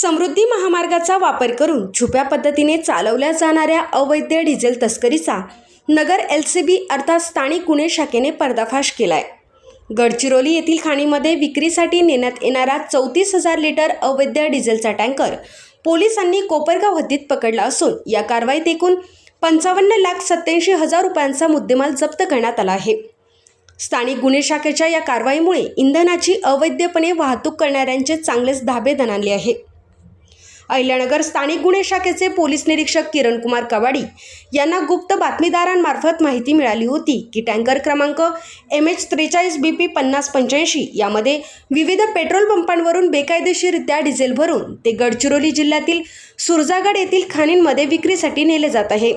समृद्धी महामार्गाचा वापर करून छुप्या पद्धतीने चालवल्या जाणाऱ्या अवैध डिझेल तस्करीचा नगर LCB अर्थात स्थानिक गुन्हे शाखेने पर्दाफाश केलाय। गडचिरोली येथील खाणीमध्ये विक्रीसाठी नेण्यात येणारा 34,000 लिटर अवैध डिझेलचा टँकर पोलिसांनी कोपरगाव हद्दीत पकडला असून या कारवाईत एकूण 55,87,000 रुपयांचा मुद्देमाल जप्त करण्यात आला आहे। स्थानिक गुन्हे शाखेच्या या कारवाईमुळे इंधनाची अवैधपणे वाहतूक करणाऱ्यांचे चांगलेच धाबे दणाणले आहे। अहिल्यानगर स्थानिक गुन्हे शाखेचे पोलीस निरीक्षक किरण कुमार कवाडी यांना गुप्त बातमीदारांमार्फत माहिती मिळाली होती की टँकर क्रमांक MH43BP 5085 यामध्ये विविध पेट्रोल पंपांवरून बेकायदेशीररित्या डिझेल भरून ते गडचिरोली जिल्ह्यातील सुरजागड येथील खाणींमध्ये विक्रीसाठी नेले जात आहे।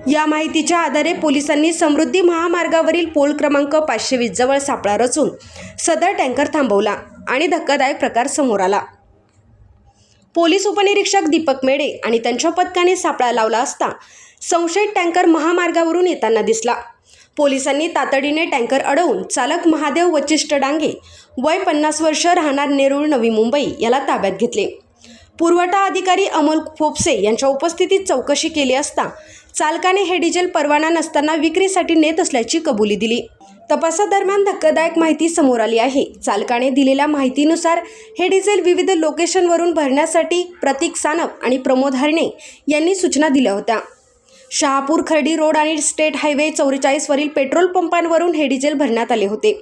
या माहितीच्या आधारे पोलिसांनी समृद्धी महामार्गावरील पोल क्रमांक 520 जवळ सापळा रचून सदर टँकर थांबवला आणि धक्कादायक प्रकार समोर आला। पोलीस उपनिरीक्षक दीपक मेडे आणि त्यांच्या पथकाने सापळा लावला असता संशयित टँकर महामार्गावरून येताना दिसला। पोलिसांनी तातडीने टँकर अडवून चालक महादेव वचिष्ठ डांगे वय 50 वर्ष राहणार नेरूळ नवी मुंबई याला ताब्यात घेतले। पुरवठा अधिकारी अमोल फोपसे यांच्या उपस्थितीत चौकशी केली असता चालकाने हे डिझेल परवाना नसताना विक्रीसाठी नेत असल्याची कबुली दिली। तपासादरम्यान धक्कादायक माहिती समोर आली आहे। चालकाने दिलेल्या माहितीनुसार हे डिझेल विविध लोकेशनवरून भरण्यासाठी प्रतीक सानप आणि प्रमोद हरणे यांनी सूचना दिल्या होत्या। शहापूर खर्डी रोड आणि स्टेट हायवे 44 वरील पेट्रोल पंपांवरून हे डिझेल भरण्यात आले होते।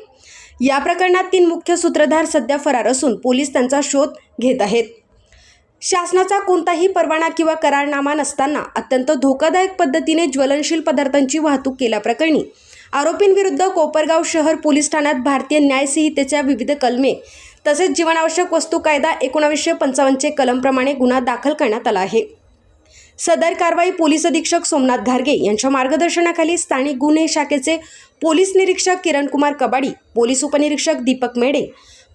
या प्रकरणात 3 मुख्य सूत्रधार सध्या फरार असून पोलीस त्यांचा शोध घेत आहेत। शासनाचा कोणताही परवाना किंवा करारनामा नसताना अत्यंत धोकादायक पद्धतीने ज्वलनशील पदार्थांची वाहतूक केल्याप्रकरणी आरोपींविरुद्ध कोपरगाव शहर पोलीस ठाण्यात भारतीय न्याय संहितेच्या विविध कलमे तसेच जीवनावश्यक वस्तू कायदा 1955 कलमप्रमाणे गुन्हा दाखल करण्यात आला आहे। सदर कारवाई पोलीस अधीक्षक सोमनाथ घारगे यांच्या मार्गदर्शनाखाली स्थानिक गुन्हे शाखेचे पोलीस निरीक्षक किरण कुमार कबाडी, पोलीस उपनिरीक्षक दीपक मेडे,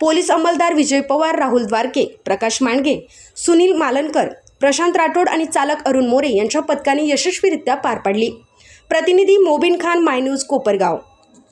पोलीस अंमलदार विजय पवार, राहुल द्वारके, प्रकाश मांडगे, सुनील मालनकर, प्रशांत राठोड आणि चालक अरुण मोरे यांच्या पथकाने यशस्वीरित्या पार पाडली। प्रतिनिधी मोबिन खान, माय न्यूज, कोपरगाव।